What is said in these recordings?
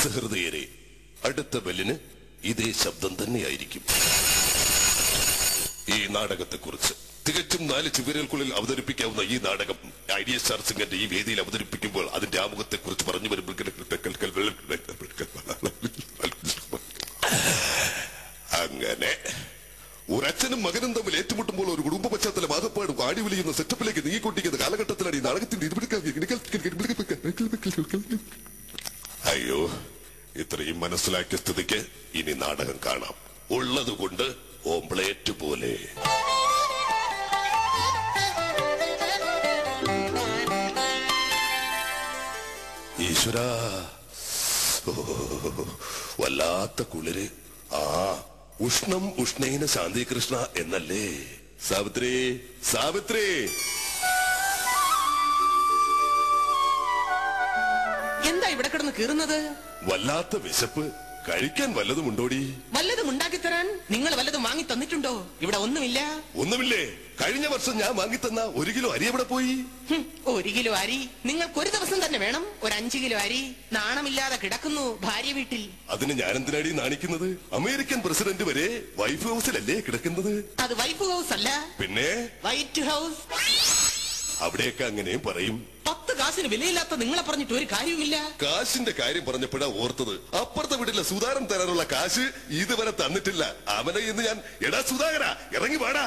സഹൃദയരെ, അടുത്ത ബെല്ലിന് ഇതേ ശബ്ദം തന്നെയായിരിക്കും. ഈ നാടകത്തെക്കുറിച്ച് തികച്ചും 4 ചുവരുകൾക്കുള്ളിൽ അവതരിപ്പിക്കാവുന്ന ഈ നാടകം ഐഡിയ സ്റ്റാർ സിംഗറിന്റെ ഈ വേദിയിൽ അവതരിപ്പിക്കുമ്പോൾ അതിന്റെ ആമുഖത്തെക്കുറിച്ച് പറഞ്ഞു വരുമ്പോൾ അങ്ങനെ ഒരച്ഛനും മകനും തമ്മിൽ ഏറ്റുമുട്ടുമ്പോൾ ഒരു കുടുംബ പശ്ചാത്തലം ആകപ്പാട് വാടി വിളിയുന്ന സെറ്റപ്പിലേക്ക് നീങ്ങിക്കൊണ്ടിരിക്കുന്ന കാലഘട്ടത്തിലാണ് ഈ നാടകത്തിന്റെ അയ്യോ, ഇത്രയും മനസ്സിലാക്കിയ സ്ഥിതിക്ക് ഇനി നാടകം കാണാം. ഉള്ളതുകൊണ്ട് ഓംപ്ലേറ്റ് പോലെ. ഈശ്വരാ, വല്ലാത്ത കുളിര്. ഉഷ്ണം ഉഷ്ണേന ശാന്തി കൃഷ്ണ എന്നല്ലേ? സാവിത്രി, സാവിത്രി, എന്താ ഇവിടെ കിടന്ന് കീറുന്നത്? വല്ലാത്ത വിശപ്പ്. കഴിക്കാൻ വല്ലതും ഉണ്ടോടി? വല്ലതും ഉണ്ടാക്കി തരാൻ നിങ്ങൾ വല്ലതും വാങ്ങി തന്നിട്ടുണ്ടോ? ഇവിടെ ഒന്നുമില്ല. ഒന്നുമില്ലേ? കഴിഞ്ഞ വർഷം ഞാൻ വാങ്ങിത്തന്ന 1 കിലോ അരി എവിടെ പോയി? 1 കിലോ അരി നിങ്ങൾക്ക് ഒരു ദിവസം തന്നെ വേണം. ഒരു 5 കിലോ അരി നാണമില്ലാതെ കിടക്കുന്നു ഭാര്യ വീട്ടിൽ. അതിന് ഞാൻ എന്തിനാടി നാണിക്കുന്നത്? അമേരിക്കൻ പ്രസിഡന്റ് വരെ വൈഫ് ഹൗസിലല്ലേ കിടക്കുന്നത്? അത് വൈഫ് ഹൗസ് അല്ല, പിന്നെ വൈറ്റ് ഹൗസ്. അവിടെയൊക്കെ അങ്ങനെയും പറയും. 10 കാശിന് വിലയില്ലാത്ത നിങ്ങളെ പറഞ്ഞിട്ട് ഒരു കാര്യവുമില്ല. കാശിന്റെ കാര്യം പറഞ്ഞപ്പോഴാ ഓർത്തത്, അപ്പുറത്തെ വീട്ടിലെ സുധാരൻ തരാനുള്ള കാശ് ഇതുവരെ തന്നിട്ടില്ല. അവനെ ഇന്ന് ഞാൻ, എടാ സുധാകര, ഇറങ്ങി വാടാ.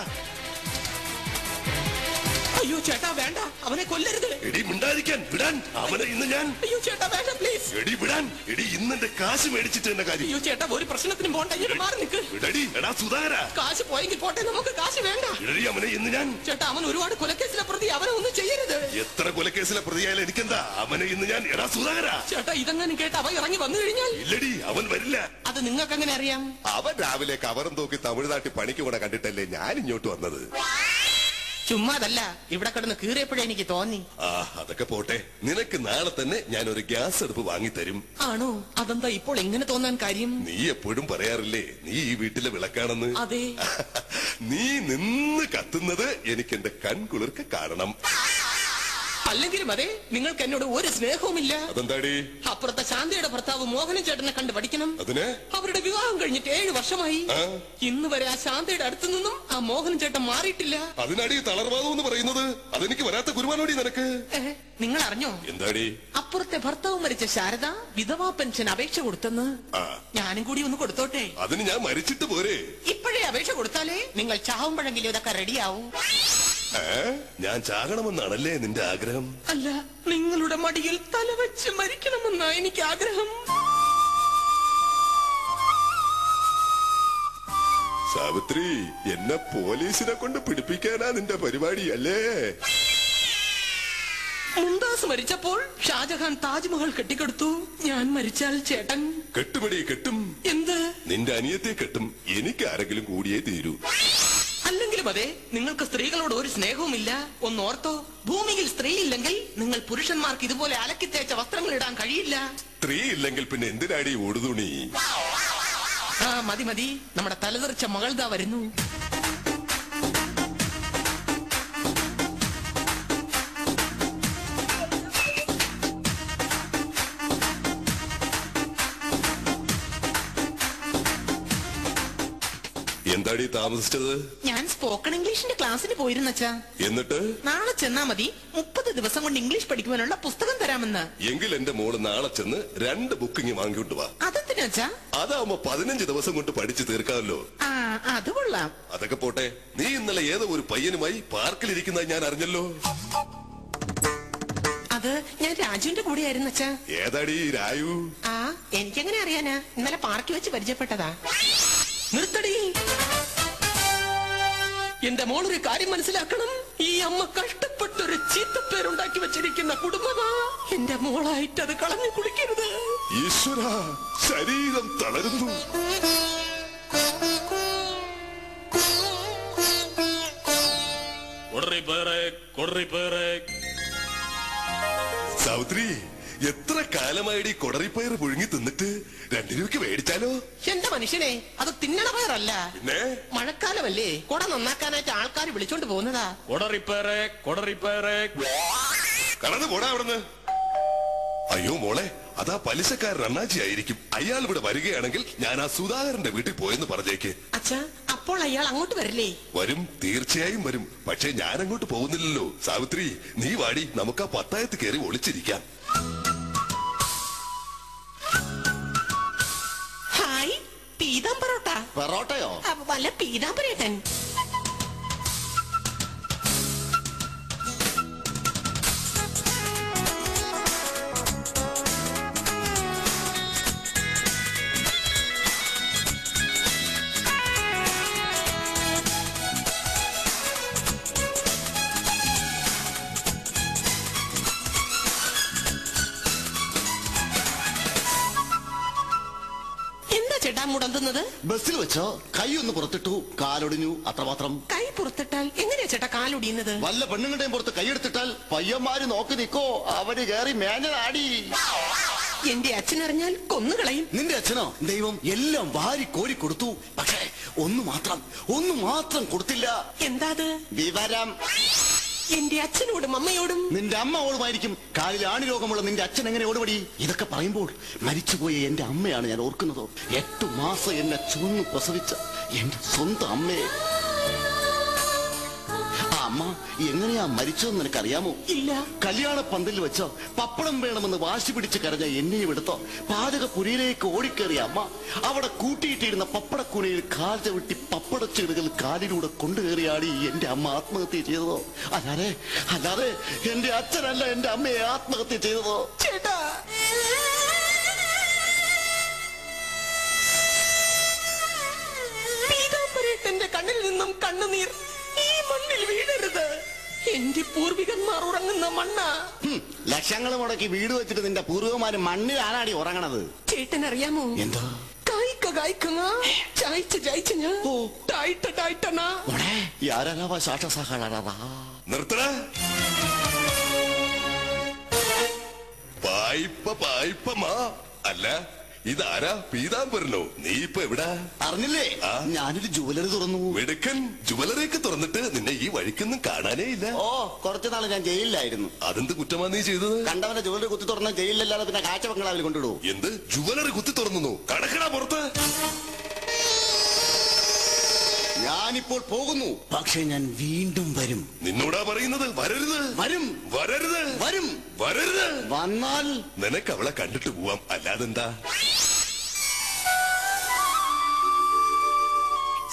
അയ്യോ ചേട്ടാ വേണ്ട, അവനെ കൊല്ലരുത്. എടി മിണ്ടാതിരിക്കാൻ, വിടാൻ. അവനെ ഇന്ന് ഞാൻ. അയ്യോ ചേട്ടാ വേണ്ട പ്ലീസ്. എടി വിടാൻ. എടി ഇന്നെന്റെ കാശ് മേടിച്ചിട്ട് എന്നെ കാര്യം. അയ്യോ ചേട്ടാ ഒരു പ്രശ്നത്തിനും പോണ്ട, മാറി നിൽക്ക്. വിടടി. എടാ സുധാകര, കാശ് പോയെങ്കിൽ പോട്ടെ, നമുക്ക് കാശ് വേണ്ട. എടി അവനെ ഇന്ന് ഞാൻ. ചേട്ടാ അവൻ ഒരുപാട് കൊലക്കേസിലെ പ്രതി, അവനെ ഒന്നും ചെയ്യരുത്. എത്ര കൊലക്കേസിലെ പ്രതിയായാലും എനിക്കെന്താ? അവനെ ഇന്ന് ഞാൻ. എടാ സുധാകര. ചേട്ടാ ഇതെങ്ങനെ കേട്ട് അവൻ ഇറങ്ങി വന്നു കഴിഞ്ഞാൽ? ഇല്ലടി, അവൻ വരില്ല. അത് നിങ്ങൾക്ക് എങ്ങനെ അറിയാം? അവൻ രാവിലെ കവറും തൂക്കി തമിഴ്നാട്ടിൽ പണിക്ക് കൂടെ കണ്ടിട്ടല്ലേ ഞാൻ ഇങ്ങോട്ട് വന്നത്. ചുമ്മാതല്ല, ഇവിടെ കിടന്ന് കീറിയപ്പോഴേ എനിക്ക് തോന്നി. അതൊക്കെ പോട്ടെ. നിനക്ക് നാളെ തന്നെ ഞാൻ ഒരു ഗ്യാസ് അടുപ്പ് വാങ്ങിത്തരും. ആണോ? അതെന്താ ഇപ്പോൾ എങ്ങനെ തോന്നാൻ കാര്യം? നീ എപ്പോഴും പറയാറില്ലേ നീ ഈ വീട്ടിലെ വിളക്കാണെന്ന്? അതെ. നീ നിന്ന് കത്തുന്നത് എനിക്ക് എന്റെ കൺകുളിർക്ക് കാണണം. അല്ലെങ്കിലും അതെ, നിങ്ങൾക്ക് എന്നോട് ഒരു സ്നേഹവുമില്ല. അതെന്താടി? അപ്പുറത്തെ ശാന്തയുടെ ഭർത്താവ് മോഹനൻ ചേട്ടനെ കണ്ട് പഠിക്കണം. അതിന്? അവരുടെ വിവാഹം കഴിഞ്ഞിട്ട് 7 വർഷമായി. ഇന്ന് വരെ ആ ശാന്തയുടെ അടുത്തു നിന്നും ആ മോഹനൻ ചേട്ടൻ മാറിയിട്ടില്ല. അതിനടി തളർവാദം എന്ന് പറയുന്നത്? അതെനിക്ക് വരാത്ത കുരുവാനോടി നിനക്ക്. നിങ്ങൾ അറിഞ്ഞോ? എന്താടി? അപ്പുറത്തെ ഭർത്താവ് മരിച്ച ശാരദ വിധവാ പെൻഷൻ അപേക്ഷ കൊടുത്തെന്ന്. ഞാനും കൂടി ഒന്ന് കൊടുത്തോട്ടെ? അതിന് ഞാൻ മരിച്ചിട്ട് പോരെ? ഇപ്പോഴേ അപേക്ഷ കൊടുത്താലേ നിങ്ങൾ ചാവുമ്പോഴെങ്കിലും ഇതൊക്കെ റെഡിയാവും. ഞാൻ ചാകണമെന്നാണല്ലേ നിന്റെ ആഗ്രഹം? അല്ല, നിങ്ങളുടെ മടിയിൽ തലവെച്ച് മരിക്കണമെന്നാ എനിക്ക് ആഗ്രഹം. സാവിത്രി, എന്നെ പോലീസിനെ കൊണ്ട് പിടിപ്പിക്കാനാ നിന്റെ പരിപാടി അല്ലേ? മുംതാസ് മരിച്ചപ്പോൾ ഷാജഹാൻ താജ്മഹൽ കെട്ടിക്കൊടുത്തു. ഞാൻ മരിച്ചാൽ ചേട്ടൻ? കെട്ടുപടി കെട്ടും. എന്ത്? നിന്റെ അനിയത്തെ കെട്ടും. എനിക്ക് ആരെങ്കിലും കൂടിയേ തീരൂ. അല്ലെങ്കിലും അതെ, നിങ്ങൾക്ക് സ്ത്രീകളോട് ഒരു സ്നേഹവുമില്ല. ഒന്നോർത്തോ, ഭൂമിയിൽ സ്ത്രീ ഇല്ലെങ്കിൽ നിങ്ങൾ പുരുഷന്മാർക്ക് ഇതുപോലെ അലക്കി തേച്ച വസ്ത്രങ്ങൾ ഇടാൻ കഴിയില്ല. സ്ത്രീ ഇല്ലെങ്കിൽ പിന്നെ എന്തിനാടി ഓടുതുണി? മതി മതി, നമ്മുടെ തലതെറിച്ച മകൾദാ വരുന്നു. എന്താടി താമസിച്ചത്? ഞാൻ സ്പോക്കൺ ഇംഗ്ലീഷിന്റെ ക്ലാസ്സിന് പോയിരുന്നച്ചാ. എന്നിട്ട്? നാളെ ചെന്നാ മതി, 30 ദിവസം കൊണ്ട് ഇംഗ്ലീഷ് പഠിക്കുവാനുള്ള പുസ്തകം തരാമെന്ന്. എങ്കിൽ എന്റെ മോള് നാളെ ചെന്ന് 2 ബുക്കിങ് വാങ്ങിക്കൊണ്ട് വാ. അതെന്തിനാച്ചാ? അതാവുമ്പോ 15 ദിവസം കൊണ്ട് പഠിച്ചു തീർക്കാമല്ലോ. അത് കൊള്ളാം. അതൊക്കെ പോട്ടെ, നീ ഇന്നലെ ഏതോ ഒരു പയ്യനുമായി പാർക്കിലിരിക്കുന്നത് ഞാൻ അറിഞ്ഞല്ലോ. അത് ഞാൻ രാജുവിന്റെ കൂടെ ആയിരുന്നച്ചാ. ഏതാടി രായു? എനിക്കെങ്ങനെ അറിയാനാ? ഇന്നലെ പാർക്കിൽ വെച്ച് പരിചയപ്പെട്ടതാ. നിർത്തടി. എന്റെ മോളൊരു കാര്യം മനസ്സിലാക്കണം. ഈ അമ്മ കഷ്ടപ്പെട്ടൊരു ചീത്തപ്പേരുണ്ടാക്കി വെച്ചിരിക്കുന്ന കുടുംബമാ. എന്റെ മോളായിട്ട് അത് കളഞ്ഞു കുളിക്കരുത്. ഈശ്വര, ശരീരം തളരുന്നു. സാവിത്രി, എത്ര കാലമായിടി കൊടറിപ്പയർ പുഴുങ്ങി തിന്നിട്ട്? 2 രൂപയ്ക്ക് മേടിച്ചാലോ? എന്റെ മനുഷ്യനെ, അത് തിന്നണ പയറല്ല. പിന്നെ? മഴക്കാലമല്ലേ, കൊട നന്നാക്കാനായിട്ട് ആൾക്കാർ വിളിച്ചോണ്ട് പോകുന്നതാ. കടന്നു പോടാ അവിടുന്ന്. അയ്യോ മോളെ, അതാ പലിശക്കാരൻ അണ്ണാച്ചി ആയിരിക്കും. അയാൾ ഇവിടെ വരികയാണെങ്കിൽ ഞാൻ ആ സുധാകരന്റെ വീട്ടിൽ പോയെന്ന് പറഞ്ഞേക്ക്. അച്ഛാ, അപ്പോൾ അയാൾ അങ്ങോട്ട് വരില്ലേ? വരും, തീർച്ചയായും വരും. പക്ഷെ ഞാൻ അങ്ങോട്ട് പോകുന്നില്ലല്ലോ. സാവിത്രി, നീ വാടി, നമുക്ക് ആ പത്തായത്ത് കയറി ഒളിച്ചിരിക്കാം. ഹായ്, പീതാംബരോട്ട. പൊറോട്ടയോ? വല്ല പീതാംബരേട്ടൻ. ചേട്ടാ മുടന്തുന്നത്? ബസ്സിൽ വെച്ചോ കൈ ഒന്ന് പുറത്തിട്ടു, കാലൊടിഞ്ഞു, അത്രമാത്രം. കൈ പുറത്തിട്ടാൽ എങ്ങനെയാ ചേട്ടാ കാലൊടിയുന്നത്? വല്ല പെണ്ണുങ്ങളുടെയും പുറത്ത് കൈയെടുത്തിട്ടാൽ പയ്യന്മാര് നോക്കി നിക്കോ, അവര് കയറി മേഞ്ഞാടി. എന്റെ അച്ഛനറിഞ്ഞാൽ കൊന്നുകളയും. നിന്റെ അച്ഛനോ? ദൈവം എല്ലാം വാരി കോരി കൊടുത്തു. പക്ഷേ ഒന്ന് മാത്രം കൊടുത്തില്ല. എന്താ അത്? വിവരം. എന്റെ അച്ഛനോടും അമ്മയോടും. നിന്റെ അമ്മയോടുമായിരിക്കും. കാലിൽ ആണിരോഗമുള്ള നിന്റെ അച്ഛൻ എങ്ങനെ ഓടുപടി? ഇതൊക്കെ പറയുമ്പോൾ മരിച്ചുപോയ എന്റെ അമ്മയാണ് ഞാൻ ഓർക്കുന്നത്. 8 മാസം എന്നെ ചുവന്നു പ്രസവിച്ച എന്റെ സ്വന്തം അമ്മയെ. ആ അമ്മ എങ്ങനെയാ മരിച്ചതെന്ന് നിനക്കറിയാമോ? ഇല്ല. കല്യാണ പന്തലിൽ വെച്ചോ പപ്പടം വേണമെന്ന് വാശി പിടിച്ച് കരഞ്ഞ എന്നെയും എടുത്തോ പാചകപ്പുരയിലേക്ക് ഓടിക്കേറിയ അമ്മ അവിടെ കൂട്ടിയിട്ടിരുന്ന പപ്പടക്കുനയിൽ കാൽ ചവിട്ടി പപ്പടച്ചെടുകൾ കാലിലൂടെ കൊണ്ടുകയറിയാടി എന്റെ അമ്മ ആത്മഹത്യ ചെയ്തതോ? അല്ലാതെ എന്റെ അച്ഛനല്ല എന്റെ അമ്മയെ ആത്മഹത്യ ചെയ്തതോ? ചേട്ടാ, പീതാംബരേട്ടന്റെ കണ്ണിൽ നിന്നും കണ്ണുനീർ ഈ മണ്ണിൽ വീഴരുത്. എന്റെ പൂർവികന്മാർ ഉറങ്ങുന്ന മണ്ണ. ലക്ഷങ്ങൾ മുടക്കി വീട് വെച്ചിട്ട് നിന്റെ പൂർവികന്മാര് മണ്ണിലാണാടി ഉറങ്ങണത്. ചേട്ടനറിയാമോ? എന്താ? നിർത്തണ. പായിപ്പമാ. അല്ല, ഇതാരാ? പീതാംബരനോ? നീ ഇപ്പൊ എവിടാ? അറിഞ്ഞില്ലേ? ഞാനൊരു ജുവലറി തുറന്നു. വെടുക്കൻ. ജുവലറിയൊക്കെ തുറന്നിട്ട് നിന്നെ ഈ വഴിക്കൊന്നും കാണാനേ ഇല്ല. കുറച്ചു നാള് ഞാൻ ജയിലിലായിരുന്നു. അതെന്ത് കുറ്റമാ നീ ചെയ്തത്? കണ്ടവനെ ജുവലറി കുത്തി തുറന്ന ജയിലിലല്ലാതെ പിന്നെ കാഴ്ച ബംഗ്ലാവിൽ കൊണ്ടിടൂ. എന്ത് ജുവലറി കുത്തി തുറന്നു? കടക്കടാ പുറത്ത്. ഞാനിപ്പോൾ പോകുന്നു, പക്ഷെ ഞാൻ വീണ്ടും വരും. നിന്നോടാ പറയുന്നത്. വരരുത്. വരരുത്. വന്നാൽ നിനക്ക് അവളെ കണ്ടിട്ട് പോവാം. അല്ലാതെന്താ?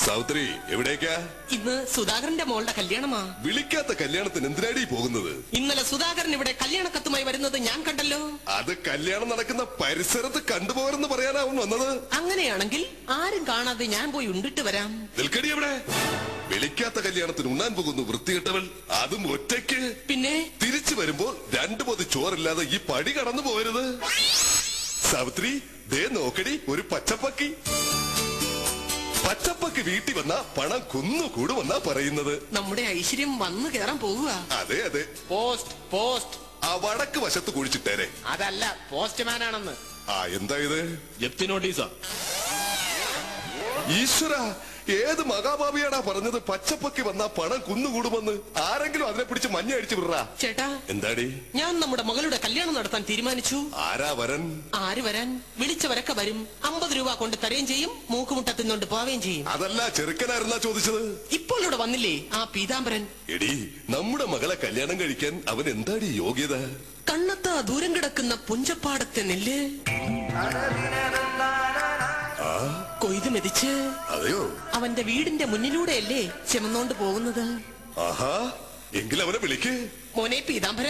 സാവിത്രി, എവിടേക്കാ? ഇന്ന് സുധാകരന്റെ മോളുടെ കല്യാണമാ. വിളിക്കാത്ത കല്യാണത്തിന് എന്തിനാടി പോകുന്നത്? ഇന്നലെ സുധാകരൻ ഇവിടെ കല്യാണ കത്തുമായി വരുന്നത് ഞാൻ കണ്ടല്ലോ. അത് കല്യാണം നടക്കുന്ന പരിസരത്ത് കണ്ടുപോകരെന്ന് പറയാനാവും വന്നത്. അങ്ങനെയാണെങ്കിൽ ആരും കാണാതെ ഞാൻ പോയി ഉണ്ടിട്ട് വരാം. നിൽക്കടി എവിടെ? വിളിക്കാത്ത കല്യാണത്തിന് ഉണ്ണാൻ പോകുന്നു വൃത്തികെട്ടവൾ, അതും ഒറ്റയ്ക്ക്. പിന്നെ തിരിച്ചു വരുമ്പോൾ 2 പൊതി ചോറില്ലാതെ ഈ പടി കടന്നു പോകരുത്. സാവിത്രി, ദേ നോക്കടി, ഒരു പച്ചപ്പക്കി. പച്ചപ്പക്ക് വീട്ടിൽ വന്ന പണം കുന്നുകൂടുമെന്നാ പറയുന്നത്. നമ്മുടെ ഐശ്വര്യം വന്നു കേറാൻ പോവുക. അതെ. പോസ്റ്റ് ആ വടക്ക് വശത്ത് കുഴിച്ചിട്ടേരെ. അതല്ല, പോസ്റ്റ്മാൻ ആണെന്ന്. എന്താ ഇത്? ജപ്തി നോട്ടീസാ. ഈശ്വര, ഏത് മഹാഭാവിയാടാ പറഞ്ഞത് പച്ചപ്പക്കി വന്നാ പണം കുന്നുകൂടുമെന്ന്? ആരെങ്കിലും അതിനെ പിടിച്ച് മഞ്ഞ അടിച്ചു വിടറാ. ചേട്ടാ, എന്താടി? ഞാൻ നമ്മുടെ മകളുടെ കല്യാണം നടത്താൻ തീരുമാനിച്ചു. ആരാ വരൻ? ആര് വരാൻ? വിളിച്ചവരൊക്കെ വരും. 50 രൂപ കൊണ്ട് തരുകയും ചെയ്യും, മൂക്കുമുട്ട തിന്നോണ്ട് പോവുകയും ചെയ്യും. അതല്ല, ചെറുക്കനായിരുന്നാ ചോദിച്ചത്. ഇപ്പോൾ ഇവിടെ വന്നില്ലേ ആ പീതാംബരൻ? എടി, നമ്മുടെ മകളെ കല്യാണം കഴിക്കാൻ അവൻ എന്താടി യോഗ്യത? കണ്ണത്താ ദൂരം കിടക്കുന്ന പുഞ്ചപ്പാടത്തെ നെല്ല് കൊയ്ത് മെതിച്ച് അതെയോ അവന്റെ വീടിന്റെ മുന്നിലൂടെയല്ലേ ചെമന്നോണ്ട് പോകുന്നത്? ആഹാ, എങ്കിൽ അവനെ വിളിക്ക്. മോനെ പീതാംബര.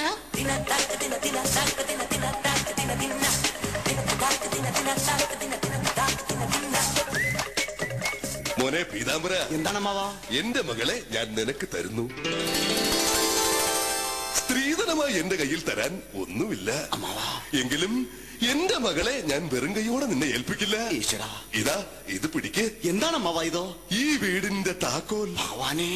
മോനെ പീതാംബര. എന്താണ് അമ്മാവാ? എന്റെ മകളെ ഞാൻ നിനക്ക് തരുന്നു. സ്ത്രീധനമായി എന്റെ കയ്യിൽ തരാൻ ഒന്നുമില്ല. എങ്കിലും എന്റെ മകളെ ഞാൻ വെറും കൈയോടെ നിന്നെ ഏൽപ്പിക്കില്ല. ഇതാ, ഇത് പിടിക്ക്. എന്താണ് അമ്മാവാ ഇതോ? ഈ വീടിന്റെ താക്കോൽ. ഭഗവാനേ,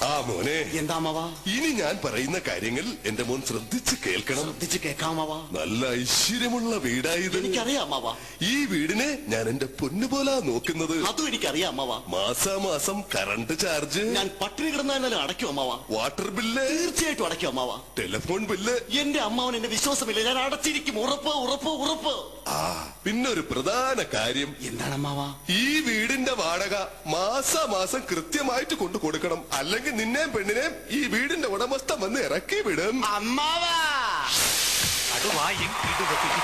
ആ മോനെ, എന്താ അമ്മാവാ? ഇനി ഞാൻ പറയുന്ന കാര്യങ്ങൾ എന്റെ മോൻ ശ്രദ്ധിച്ച് കേൾക്കണം. ശ്രദ്ധിച്ച് കേൾക്കാമാവാ. നല്ല ഐശ്വര്യമുള്ള വീടായത്. എനിക്കറിയാം അമ്മാവാ. ഈ വീടിനെ ഞാൻ എന്റെ പൊന്നുപോലാ നോക്കുന്നത്. അതും എനിക്കറിയാം അമ്മാവാ. മാസാമാസം കറണ്ട് ചാർജ്, ഞാൻ പട്ടിണി കിടന്നാലും അടയ്ക്കും അമ്മാവാ. വാട്ടർ ബില്ല്, തീർച്ചയായിട്ടും അടയ്ക്കും അമ്മാവാ. Telephone bill. എന്റെ അമ്മാവൻ എന്നെ വിശ്വാസമില്ല, ഞാൻ അടച്ചിരിക്കും. ഉറപ്പ് ഉറപ്പ് ഉറപ്പ്. പിന്നെ ഒരു പ്രധാന കാര്യം. എന്താണ് അമ്മാവാ? ഈ വീടിന്റെ വാടക മാസാമാസം കൃത്യമായിട്ട് കൊണ്ടു കൊടുക്കണം. അല്ലെങ്കിൽ നിന്നെയും പെണ്ണിനെയും ഈ വീടിന്റെ ഉടമസ്ഥ വന്ന് ഇറക്കി വിടും. അമ്മാവാ അടുവായും ഇടുവതിൽ